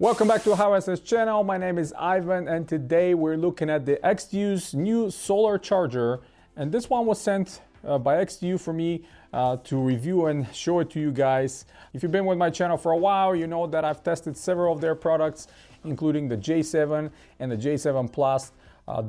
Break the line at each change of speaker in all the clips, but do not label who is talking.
Welcome back to How SS channel. My name is Ivan and today we're looking at the XTU's new solar charger, and this one was sent by XTU for me to review and show it to you guys. If you've been with my channel for a while, you know that I've tested several of their products, including the J7 and the J7 Plus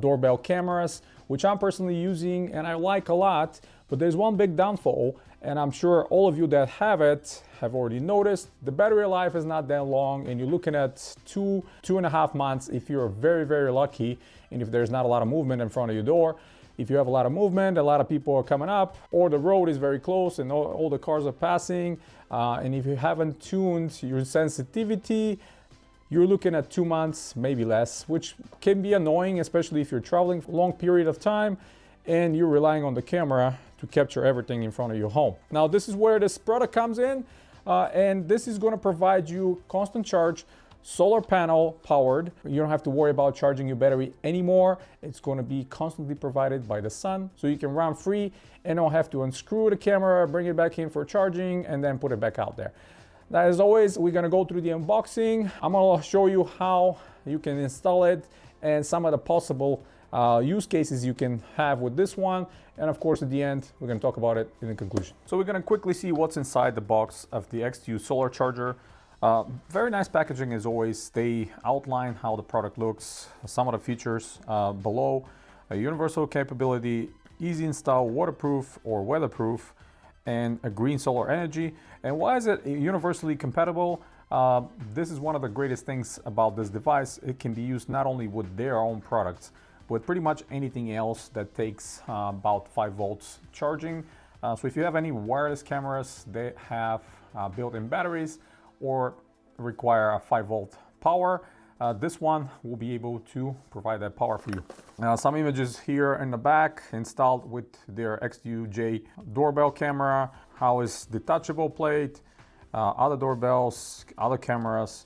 doorbell cameras, which I'm personally using and I like a lot. But there's one big downfall, and I'm sure all of you that have it have already noticed. The battery life is not that long, and you're looking at two and a half months if you're very lucky, and if there's not a lot of movement in front of your door. If you have a lot of movement, a lot of people are coming up, or the road is very close and all the cars are passing, and if you haven't tuned your sensitivity, you're looking at 2 months, maybe less, which can be annoying, especially if you're traveling for a long period of time and you're relying on the camera to capture everything in front of your home. Now, this is where this product comes in, and this is going to provide you constant charge, solar panel powered. You don't have to worry about charging your battery anymore. It's going to be constantly provided by the sun, so you can run free and don't have to unscrew the camera, bring it back in for charging, and then put it back out there. Now, as always, we're going to go through the unboxing. I'm going to show you how you can install it and some of the possible use cases you can have with this one, and of course at the end we're going to talk about it in the conclusion. So we're going to quickly see what's inside the box of the XTU solar charger. Very nice packaging as always. They outline how the product looks, some of the features below: a universal capability, easy install, waterproof or weatherproof, and a green solar energy. And why is it universally compatible? This is one of the greatest things about this device. It can be used not only with their own products, with pretty much anything else that takes about 5 volts charging. So if you have any wireless cameras that have built-in batteries or require a 5 volt power, this one will be able to provide that power for you. Some images here in the back installed with their XTU-J doorbell camera. How is detachable plate, other doorbells, other cameras.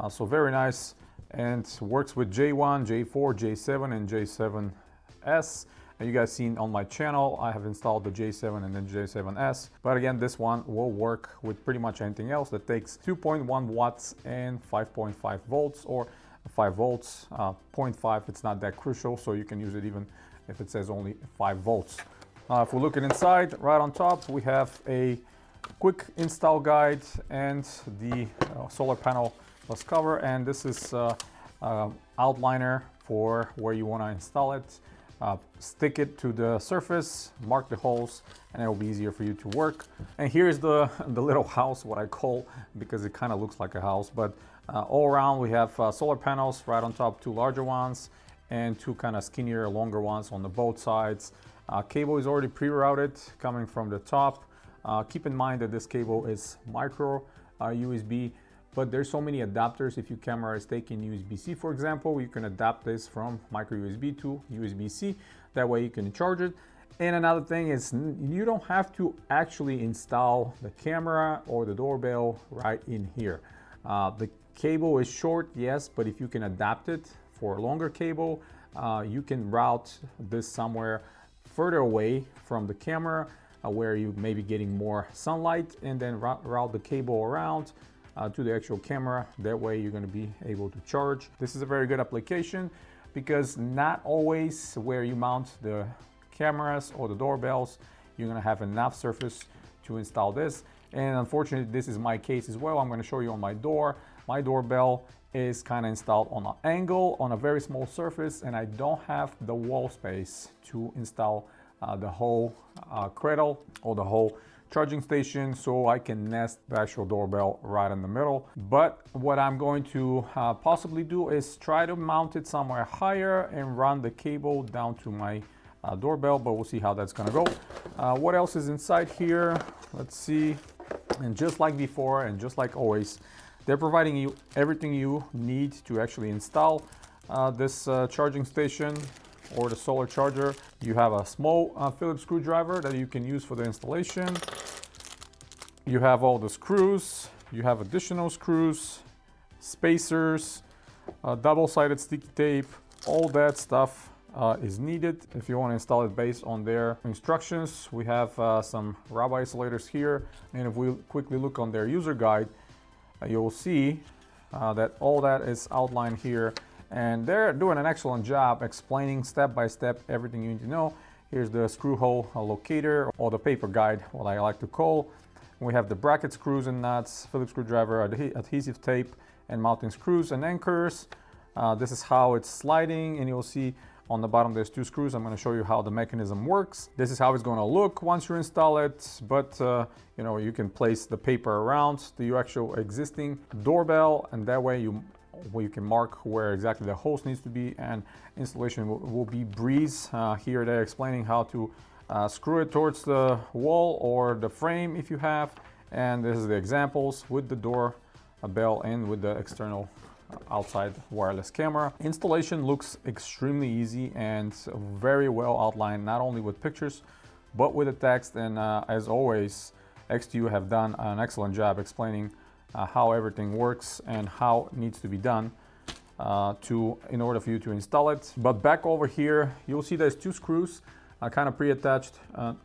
So very nice. And works with J1, J4, J7, and J7S. And you guys seen on my channel, I have installed the J7 and then J7S. But again, this one will work with pretty much anything else that takes 2.1 watts and 5.5 volts, or 5 volts, 0.5, it's not that crucial, so you can use it even if it says only 5 volts. If we're looking inside, right on top, we have a quick install guide and the solar panel plus cover, and this is outliner for where you want to install it. Stick it to the surface, mark the holes, and it will be easier for you to work. And here's the little house, what I call, because it kind of looks like a house. But all around we have solar panels right on top, 2 larger ones and 2 kind of skinnier, longer ones on the both sides. Cable is already pre-routed coming from the top. Keep in mind that this cable is micro USB, but there's so many adapters. If your camera is taking USB-C, for example, you can adapt this from micro USB to USB-C. That way you can charge it. And another thing is, you don't have to actually install the camera or the doorbell right in here. The cable is short, yes, but if you can adapt it for a longer cable, you can route this somewhere further away from the camera, where you may be getting more sunlight, and then route the cable around to the actual camera. That way you're going to be able to charge. This is a very good application because not always where you mount the cameras or the doorbells you're going to have enough surface to install this. And unfortunately, this is my case as well. I'm going to show you on my door. My doorbell is kind of installed on an angle on a very small surface, and I don't have the wall space to install the whole cradle or the whole charging station, so I can nest the actual doorbell right in the middle. But what I'm going to possibly do is try to mount it somewhere higher and run the cable down to my doorbell, but we'll see how that's gonna go. What else is inside here? Let's see. And just like before and just like always, they're providing you everything you need to actually install this charging station or the solar charger. You have a small Phillips screwdriver that you can use for the installation. You have all the screws, you have additional screws, spacers, double-sided sticky tape. All that stuff is needed if you want to install it based on their instructions. We have some rubber isolators here, and if we quickly look on their user guide, you'll see that all that is outlined here, and they're doing an excellent job explaining step by step everything you need to know. Here's the screw hole locator, or the paper guide, what I like to call. We have the bracket screws and nuts, Phillips screwdriver, adhesive tape, and mounting screws and anchors. This is how it's sliding, and you'll see on the bottom there's 2 screws. I'm going to show you how the mechanism works. This is how it's going to look once you install it, but you know, you can place the paper around the actual existing doorbell, and that way you can mark where exactly the hose needs to be, and installation will be breeze. Here they're explaining how to screw it towards the wall or the frame if you have, and this is the examples with the doorbell and with the external outside wireless camera. Installation looks extremely easy and very well outlined, not only with pictures but with the text, and as always, XTU have done an excellent job explaining how everything works and how it needs to be done in order for you to install it. But back over here, you'll see there's 2 screws kind of pre-attached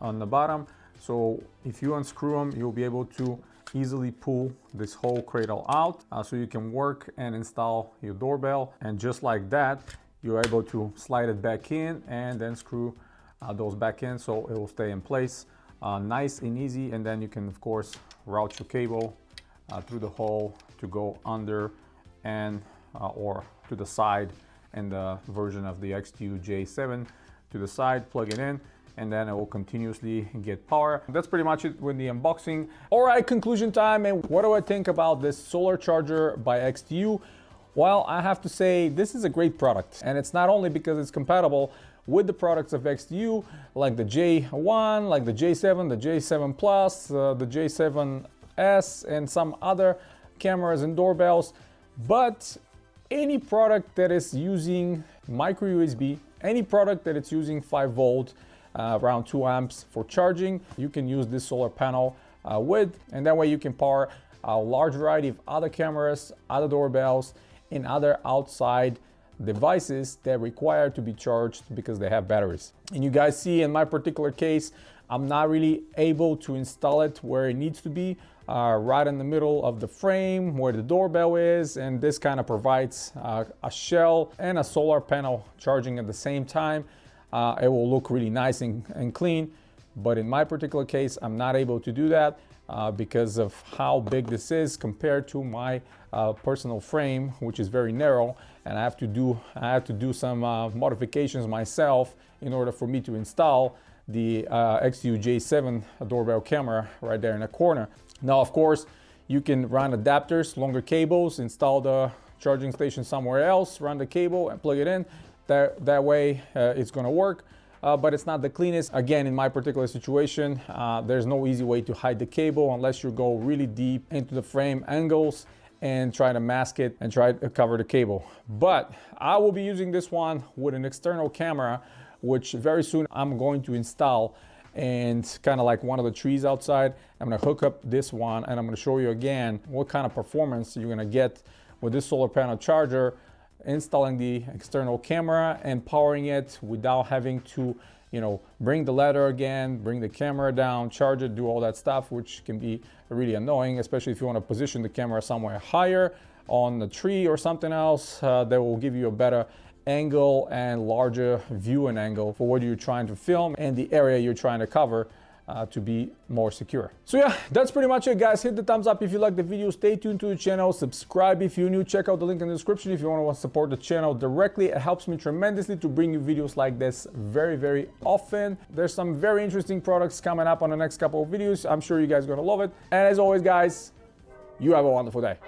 on the bottom, so if you unscrew them, you'll be able to easily pull this whole cradle out, so you can work and install your doorbell. And just like that, you're able to slide it back in and then screw those back in, so it will stay in place nice and easy. And then you can of course route your cable through the hole to go under and or to the side, and the version of the XTU J7 to the side, plug it in, and then it will continuously get power. That's pretty much it with the unboxing. All right, conclusion time. And what do I think about this solar charger by XTU? Well, I have to say this is a great product, and it's not only because it's compatible with the products of XTU, like the J1, like the J7, the J7 Plus, the J7S, and some other cameras and doorbells, but any product that is using micro USB, any product that it's using 5 volt, around 2 amps for charging, you can use this solar panel with, and that way you can power a large variety of other cameras, other doorbells, and other outside devices that require to be charged because they have batteries. And you guys see in my particular case, I'm not really able to install it where it needs to be, right in the middle of the frame where the doorbell is, and this kind of provides a shell and a solar panel charging at the same time. It will look really nice and clean, but in my particular case, I'm not able to do that because of how big this is compared to my personal frame, which is very narrow, and I have to do some modifications myself in order for me to install the XTU J7 doorbell camera right there in the corner. Now, of course, you can run adapters, longer cables, install the charging station somewhere else, run the cable and plug it in. That way it's going to work, but it's not the cleanest. Again, in my particular situation, there's no easy way to hide the cable unless you go really deep into the frame angles and try to mask it and try to cover the cable. But I will be using this one with an external camera, which very soon I'm going to install, and kind of like one of the trees outside. I'm going to hook up this one, and I'm going to show you again what kind of performance you're going to get with this solar panel charger, installing the external camera and powering it without having to, you know, bring the ladder again, bring the camera down, charge it, do all that stuff, which can be really annoying, especially if you want to position the camera somewhere higher on the tree or something else that will give you a better angle and larger viewing angle for what you're trying to film and the area you're trying to cover to be more secure. So yeah, that's pretty much it, guys. Hit the thumbs up if you like the video, stay tuned to the channel, subscribe if you're new, check out the link in the description if you want to support the channel directly. It helps me tremendously to bring you videos like this very often. There's some very interesting products coming up on the next couple of videos. I'm sure you guys are gonna love it. And as always, guys, you have a wonderful day.